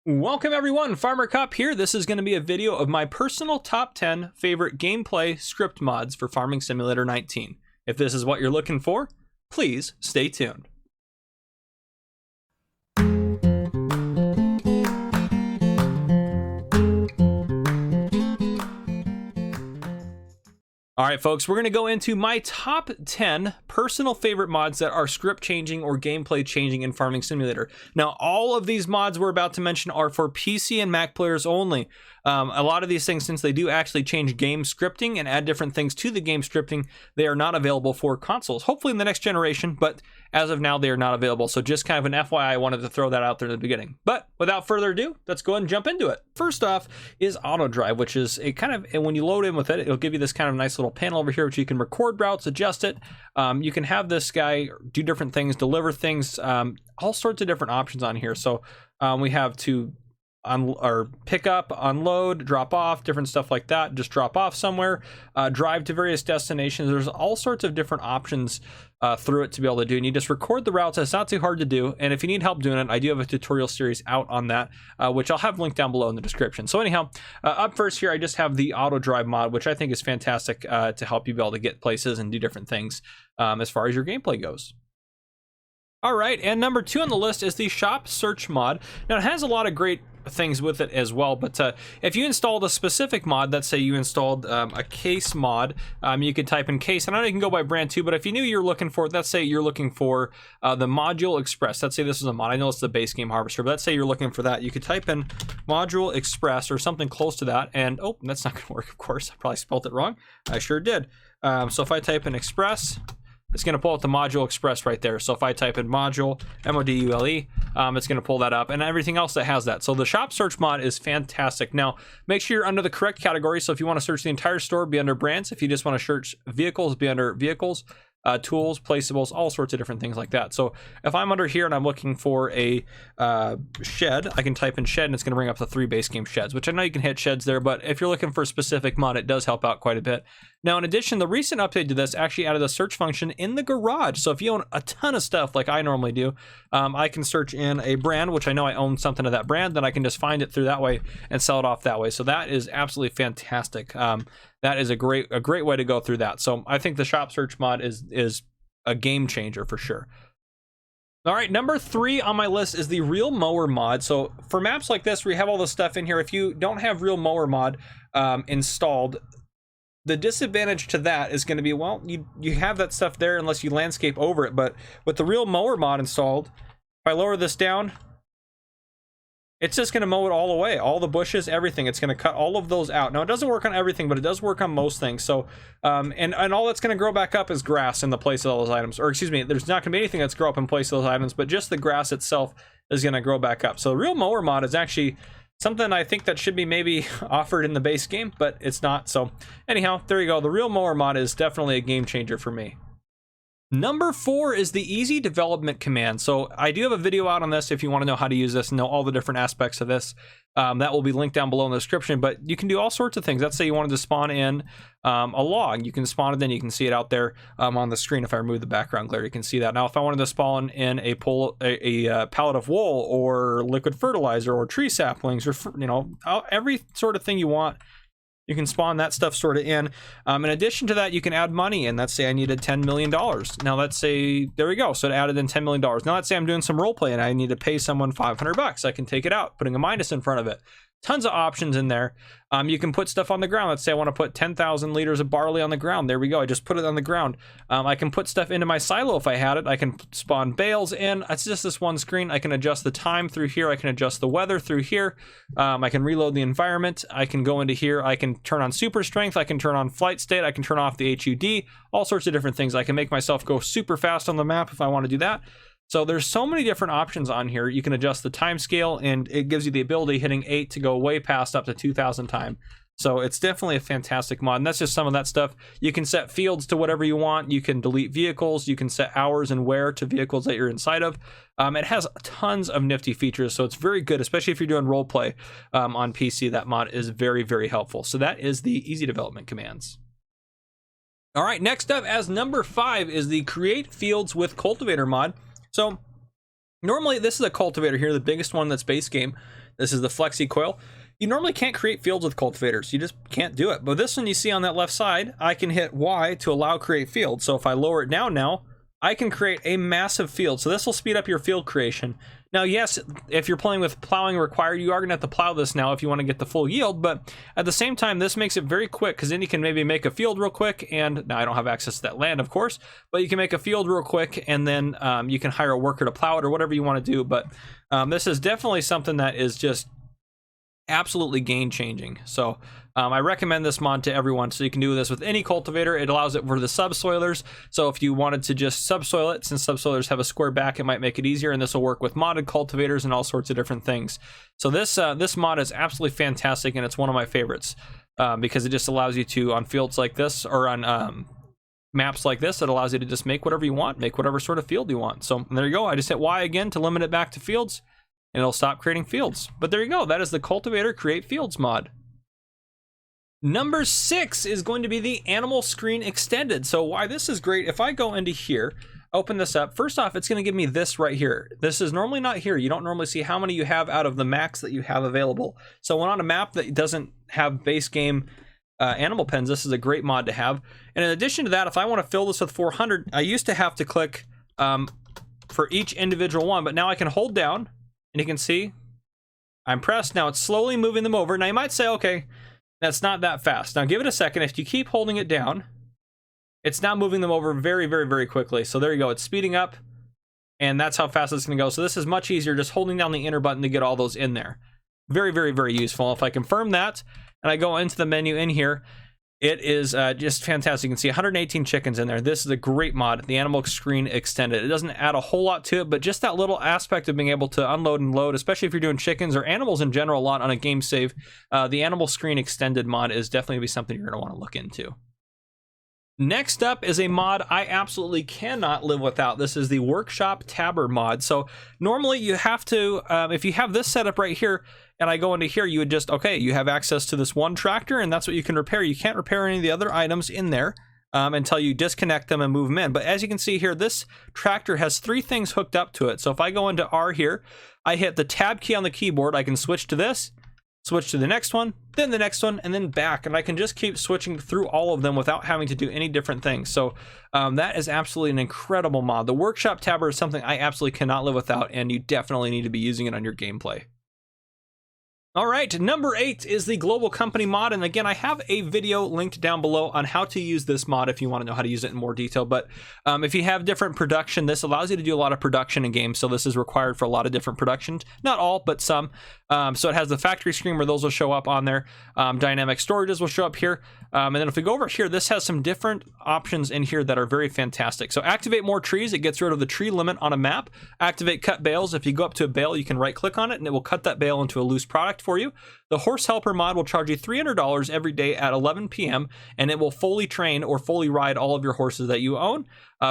Welcome everyone, Farmer Cop here. This is going to be a video of my personal top 10 favorite gameplay script mods for Farming Simulator 19. If this is what you're looking for, please stay tuned. Alright folks, we're going to go into my top 10 personal favorite mods that are script changing or gameplay changing in Farming Simulator. Now all of these mods we're about to mention are for PC and Mac players only. A lot of these things, since they do actually change game scripting and add different things to the game scripting, they are not available for consoles. Hopefully in the next generation, but as of now they are not available. So just kind of an FYI, I wanted to throw that out there at the beginning. But without further ado, let's go ahead and jump into it. First off is AutoDrive, which is a kind of, and when you load in with it, it'll give you this kind of nice little panel over here, which you can record routes, adjust it. You can have this guy do different things, deliver things, all sorts of different options on here. So we have to pick up, unload, drop off, different stuff like that. Just drop off somewhere, drive to various destinations. There's all sorts of different options through it to be able to do, and you just record the routes. It's not too hard to do, and if you need help doing it, I do have a tutorial series out on that, which I'll have linked down below in the description. So anyhow, up first here, I just have the AutoDrive mod, which I think is fantastic to help you be able to get places and do different things as far as your gameplay goes. All right, and number 2 on the list is the Shop Search mod. Now it has a lot of great things with it as well, but if you installed a specific mod, let's say you installed a case mod, you could type in case, and I know you can go by brand too, but if you knew you're looking for, let's say you're looking for the Module Express, let's say this is a mod, I know it's the base game harvester, but let's say you're looking for that, you could type in Module Express or something close to that, and oh, that's not gonna work, of course, I probably spelled it wrong, I sure did. So if I type in Express, it's going to pull out the Module Express right there. So if I type in Module, M-O-D-U-L-E, it's going to pull that up, and everything else that has that. So the Shop Search mod is fantastic. Now, make sure you're under the correct category. So if you want to search the entire store, be under Brands. If you just want to search Vehicles, be under Vehicles. Tools, placeables, all sorts of different things like that. So if I'm under here and I'm looking for a shed, I can type in shed and it's going to bring up the 3 base game sheds, which I know you can hit sheds there, but if you're looking for a specific mod, it does help out quite a bit. Now, in addition, the recent update to this actually added a search function in the garage. So if you own a ton of stuff like I normally do, I can search in a brand, which I know I own something of that brand, then I can just find it through that way and sell it off that way. So that is absolutely fantastic. That is a great way to go through that. So I think the Shop Search mod is a game changer for sure. All right, number 3 on my list is the Real Mower mod. So for maps like this, where you have all this stuff in here, if you don't have Real Mower mod installed, the disadvantage to that is going to be, well, you have that stuff there unless you landscape over it. But with the Real Mower mod installed, if I lower this down, it's just going to mow it all away, all the bushes, everything. It's going to cut all of those out. Now, it doesn't work on everything, but it does work on most things. So, and all that's going to grow back up is grass in the place of all those items. Or excuse me, there's not going to be anything that's grow up in place of those items, but just the grass itself is going to grow back up. So the Real Mower mod is actually something I think that should be maybe offered in the base game, but it's not. So anyhow, there you go. The Real Mower mod is definitely a game changer for me. Number 4 is the easy development command. So I do have a video out on this if you want to know how to use this and know all the different aspects of this. That will be linked down below in the description, but you can do all sorts of things. Let's say you wanted to spawn in a log. You can spawn it, then you can see it out there on the screen. If I remove the background glare, you can see that. Now, if I wanted to spawn in a pallet of wool or liquid fertilizer or tree saplings or, you know, every sort of thing you want, you can spawn that stuff sort of in. In addition to that, you can add money in. Let's say I needed $10 million. Now let's say, there we go. So it added in $10 million. Now let's say I'm doing some role play and I need to pay someone $500. I can take it out, putting a minus in front of it. Tons of options in there. You can put stuff on the ground. Let's say I want to put 10,000 liters of barley on the ground. There we go. I just put it on the ground. I can put stuff into my silo if I had it. I can spawn bales in. It's just this one screen. I can adjust the time through here. I can adjust the weather through here. I can reload the environment. I can go into here. I can turn on super strength. I can turn on flight state. I can turn off the HUD. All sorts of different things. I can make myself go super fast on the map if I want to do that. So there's so many different options on here. You can adjust the time scale, and it gives you the ability hitting 8 to go way past up to 2,000 time. So it's definitely a fantastic mod, and that's just some of that stuff. You can set fields to whatever you want. You can delete vehicles. You can set hours and wear to vehicles that you're inside of. It has tons of nifty features, so it's very good, especially if you're doing role play on PC. That mod is very, very helpful. So that is the easy development commands. All right, next up as number 5 is the Create Fields with Cultivator mod. So normally this is a cultivator here, the biggest one that's base game. This is the flexi coil. You normally can't create fields with cultivators. You just can't do it. But this one you see on that left side, I can hit Y to allow create field. So if I lower it down now, I can create a massive field. So this will speed up your field creation. Now, yes, if you're playing with plowing required, you are going to have to plow this now if you want to get the full yield. But at the same time, this makes it very quick, because then you can maybe make a field real quick. And now I don't have access to that land, of course, but you can make a field real quick, and then you can hire a worker to plow it or whatever you want to do. But this is definitely something that is just absolutely game changing. So I recommend this mod to everyone. So you can do this with any cultivator. It allows it for the subsoilers. So if you wanted to just subsoil it, since subsoilers have a square back, it might make it easier. And this will work with modded cultivators and all sorts of different things. So this mod is absolutely fantastic, and it's one of my favorites because it just allows you to, on fields like this, or on maps like this, it allows you to just make whatever you want, make whatever sort of field you want. So there you go. I just hit Y again to limit it back to fields, and it'll stop creating fields. But there you go. That is the Cultivator Create Fields mod. Number 6 is going to be the Animal Screen Extended. So why this is great, if I go into here, open this up, first off, it's going to give me this right here. This is normally not here. You don't normally see how many you have out of the max that you have available. So when on a map that doesn't have base game animal pens, this is a great mod to have. And in addition to that, if I want to fill this with 400, I used to have to click for each individual one, but now I can hold down, and you can see I'm pressed. Now it's slowly moving them over. Now you might say, okay, that's not that fast. Now give it a second. If you keep holding it down, it's now moving them over very, very, very quickly. So there you go. It's speeding up, and that's how fast it's going to go. So this is much easier, just holding down the enter button to get all those in there. Very, very, very useful. If I confirm that and I go into the menu in here, it is just fantastic. You can see 118 chickens in there. This is a great mod, the Animal Screen Extended. It doesn't add a whole lot to it, but just that little aspect of being able to unload and load, especially if you're doing chickens or animals in general a lot on a game save, the Animal Screen Extended mod is definitely going to be something you're going to want to look into. Next up is a mod I absolutely cannot live without. This is the Workshop Tabber mod. So normally you have to, if you have this setup right here, and I go into here, you would just, okay, you have access to this one tractor, and that's what you can repair. You can't repair any of the other items in there until you disconnect them and move them in. But as you can see here, this tractor has 3 things hooked up to it. So if I go into R here, I hit the tab key on the keyboard, I can switch to this, switch to the next one, then the next one, and then back. And I can just keep switching through all of them without having to do any different things. So that is absolutely an incredible mod. The Workshop Tabber is something I absolutely cannot live without, and you definitely need to be using it on your gameplay. All right, number 8 is the Global Company mod, and again, I have a video linked down below on how to use this mod if you want to know how to use it in more detail. But if you have different production, this allows you to do a lot of production in games, so this is required for a lot of different productions. Not all, but some. So it has the factory screen where those will show up on there. Dynamic storages will show up here. And then if we go over here, this has some different options in here that are very fantastic. So activate more trees, it gets rid of the tree limit on a map. Activate cut bales, if you go up to a bale, you can right click on it and it will cut that bale into a loose product for you. The Horse Helper mod will charge you $300 every day at 11 p.m. and it will fully train or fully ride all of your horses that you own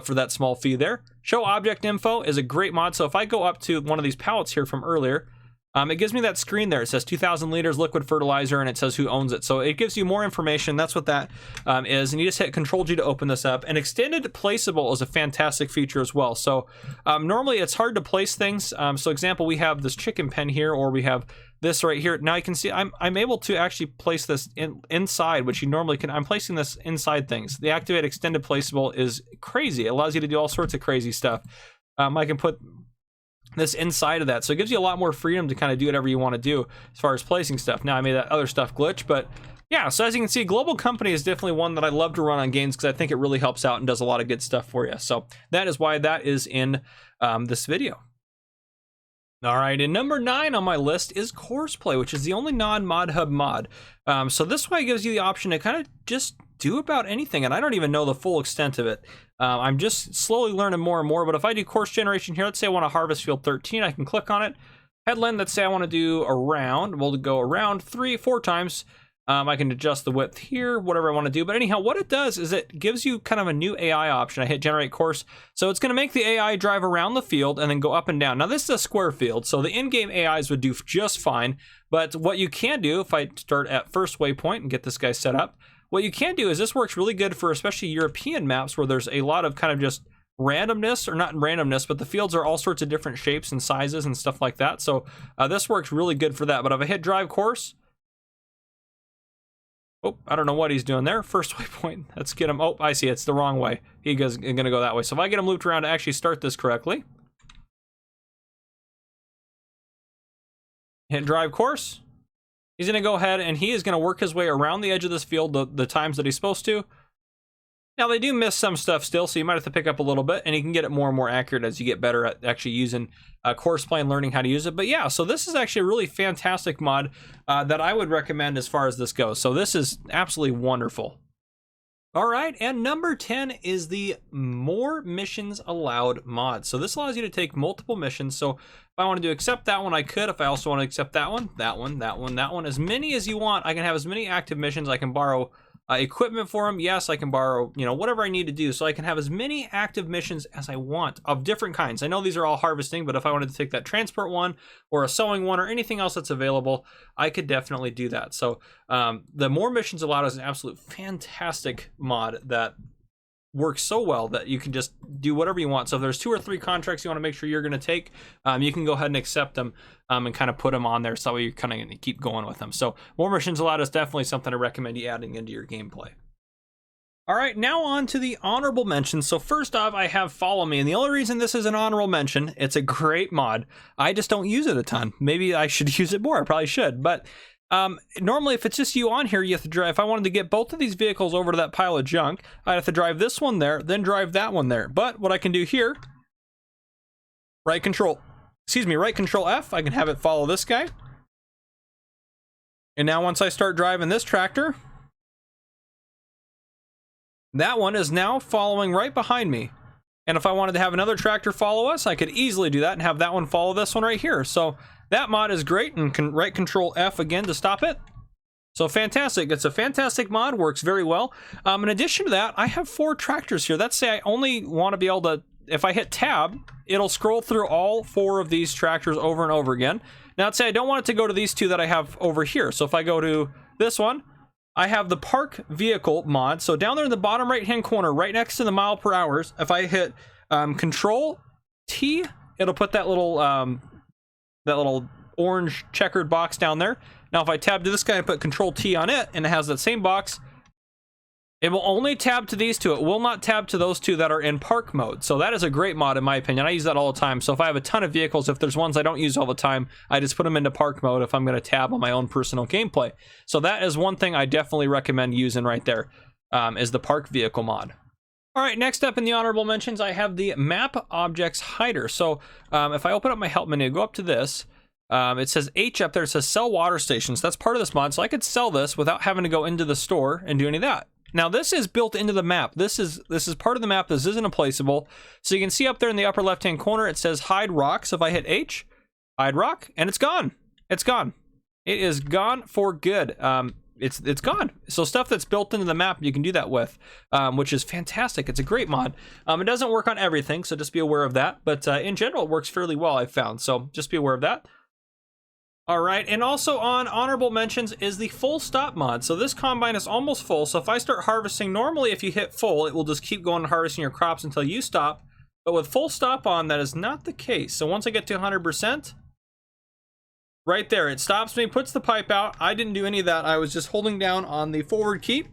for that small fee there. Show Object Info is a great mod. So if I go up to one of these pallets here from earlier, it gives me that screen there. It says 2,000 liters liquid fertilizer, and it says who owns it. So it gives you more information. That's what that is. And you just hit Control-G to open this up. And Extended Placeable is a fantastic feature as well. So normally it's hard to place things. So example, we have this chicken pen here, or we have this right here. Now you can see I'm able to actually place this inside, which you normally can. I'm placing this inside things. The Activate Extended Placeable is crazy. It allows you to do all sorts of crazy stuff. I can put this inside of that, so it gives you a lot more freedom to kind of do whatever you want to do as far as placing stuff. Now I made that other stuff glitch, but yeah, so as you can see, Global Company is definitely one that I love to run on games because I think it really helps out and does a lot of good stuff for you. So that is why that is in this video. All right, and number 9 on my list is Courseplay, which is the only non-Mod Hub mod. So this way gives you the option to kind of just do about anything, and I don't even know the full extent of it. I'm just slowly learning more and more, but if I do course generation here, let's say I want to harvest field 13, I can click on it. Headland, let's say I want to do around, we'll go around 3-4 times. I can adjust the width here, whatever I want to do. But anyhow, what it does is it gives you kind of a new AI option. I hit generate course. So it's going to make the AI drive around the field and then go up and down. Now this is a square field, so the in-game AIs would do just fine. But what you can do, if I start at first waypoint and get this guy set up, what you can do is this works really good for especially European maps where there's a lot of kind of just randomness, or not randomness, but the fields are all sorts of different shapes and sizes and stuff like that. So this works really good for that. But if I hit drive course, oh, I don't know what he's doing there. First waypoint, let's get him. Oh, I see, it's the wrong way. He's gonna go that way. So if I get him looped around to actually start this correctly, hit drive course, he's gonna go ahead and he is gonna work his way around the edge of this field the times that he's supposed to. Now they do miss some stuff still, so you might have to pick up a little bit, and you can get it more and more accurate as you get better at actually using course play and learning how to use it. But yeah, so this is actually a really fantastic mod that I would recommend as far as this goes. So this is absolutely wonderful. All right, and number 10 is the more missions allowed mod. So this allows you to take multiple missions. So if I wanted to accept that one, I could. If I also want to accept that one, that one, as many as you want. I can have as many active missions. I can borrow equipment for them. Yes, I can borrow, you know, whatever I need to do. So I can have as many active missions as I want of different kinds. I know these are all harvesting, but if I wanted to take that transport one or a sewing one or anything else that's available, I could definitely do that. So the more missions allowed is an absolute fantastic mod that works so well that you can just do whatever you want. So if there's 2 or 3 contracts you want to make sure you're going to take, you can go ahead and accept them and kind of put them on there, so you're kind of going to keep going with them. So more missions allowed is definitely something I recommend you adding into your gameplay. All right, now on to the honorable mentions. So first off, I have Follow Me, and the only reason this is an honorable mention, it's a great mod. I just don't use it a ton. Maybe I should use it more. I probably should, but normally if it's just you on here, you have to drive. If I wanted to get both of these vehicles over to that pile of junk, I'd have to drive this one there, then drive that one there. But what I can do here, right control F, I can have it follow this guy. And now once I start driving this tractor, that one is now following right behind me. And if I wanted to have another tractor follow us, I could easily do that and have that one follow this one right here. So that mod is great, and can right control F again to stop it. So fantastic. It's a fantastic mod, works very well. In addition to that, I have 4 tractors here. Let's say I only want to be able to, if I hit tab, it'll scroll through all 4 of these tractors over and over again. Now let's say I don't want it to go to these 2 that I have over here. So if I go to this one, I have the park vehicle mod. So down there in the bottom right hand corner, right next to the mile per hours, if I hit Control T, it'll put that little orange checkered box down there. Now if I tab to this guy and put Control T on it, and it has that same box, it will only tab to these 2. It will not tab to those 2 that are in park mode. So that is a great mod in my opinion. I use that all the time. So if I have a ton of vehicles, if there's ones I don't use all the time, I just put them into park mode if I'm going to tab on my own personal gameplay. So that is one thing I definitely recommend using right there, is the park vehicle mod. All right, next up in the honorable mentions, I have the map objects hider. So if I open up my help menu, go up to this, it says H up there, it says sell water stations. That's part of this mod. So I could sell this without having to go into the store and do any of that. Now this is built into the map. This is part of the map. This isn't a placeable. So you can see up there in the upper left hand corner, it says hide rock. So if I hit H, hide rock, and it's gone. It's gone. It is gone for good. It's gone. So stuff that's built into the map, you can do that with, which is fantastic. It's a great mod. It doesn't work on everything, so just be aware of that. But in general, it works fairly well, I've found. So just be aware of that. All right, and also on honorable mentions is the full stop mod. So this combine is almost full. So if I start harvesting, normally if you hit full, it will just keep going and harvesting your crops until you stop. But with full stop on, that is not the case. So once I get to 100%, right there, it stops me, puts the pipe out. I didn't do any of that. I was just holding down on the forward key.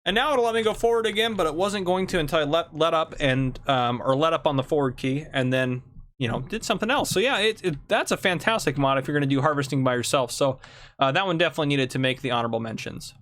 And now it'll let me go forward again, but it wasn't going to until I let up and, or let up on the forward key and then, you know, did something else. So yeah, that's a fantastic mod if you're going to do harvesting by yourself. So that one definitely needed to make the honorable mentions.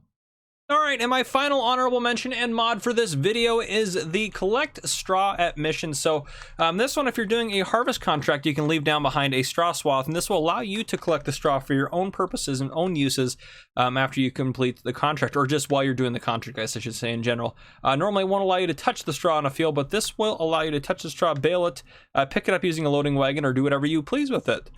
All right, and my final honorable mention and mod for this video is the collect straw at mission. So this one, if you're doing a harvest contract, you can leave down behind a straw swath, and this will allow you to collect the straw for your own purposes and own uses after you complete the contract, or just while you're doing the contract, I should say in general. Normally it won't allow you to touch the straw in a field, but this will allow you to touch the straw, bale it, pick it up using a loading wagon, or do whatever you please with it.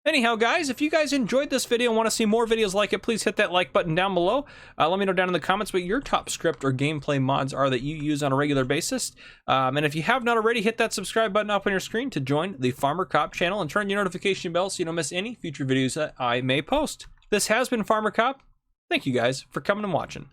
Anyhow, guys, if you guys enjoyed this video and want to see more videos like it, please hit that like button down below. Let me know down in the comments what your top script or gameplay mods are that you use on a regular basis. And if you have not already, hit that subscribe button up on your screen to join the Farmer Cop channel and turn your notification bell so you don't miss any future videos that I may post. This has been Farmer Cop. Thank you guys for coming and watching.